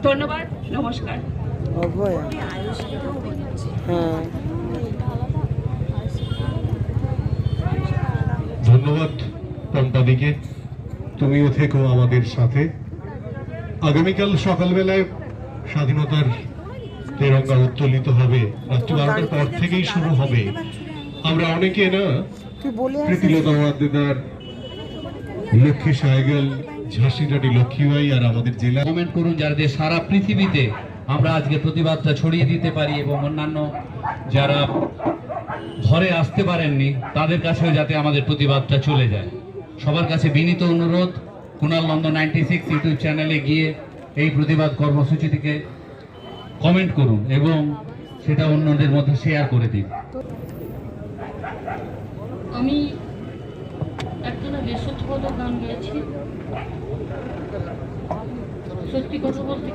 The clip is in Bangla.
ধন্যবাদ, নমস্কার। ধন্যবাদ পম্পাদিকে, তুমিও থেকো আমাদের সাথে। আগামীকাল সকালবেলায় স্বাধীনতার তেরঙ্গা উত্তোলিত হবে, রাত্রি 12টার পর থেকেই শুরু হবে। আমরা অনেকে না প্রীতিলতা ওয়াদ্দেদার, লক্ষ্মী সাহেগল, ঝাঁসি রানী লক্ষ্মীবাই আর আমাদের জেলা কমেন্ট করুন যাতে সারা পৃথিবীতে আমরা আজকে প্রতিবাদটা ছড়িয়ে দিতে পারি এবং অন্যান্য যারা ঘরে আসতে পারেননি তাদের কাছেও যাতে আমাদের প্রতিবাদটা চলে যায়। সবার কাছে বিনীত অনুরোধ, কুণাল নন্দ 96 ইউটিউব চ্যানেলে গিয়ে এই প্রতিবাদ কর্মসূচিটিকে কমেন্ট করুন এবং সেটা অন্যদের মধ্যে শেয়ার করে দিন। আমি একটা দেশাত্মবোধক গান গেয়েছি। সত্যি কথা বলতে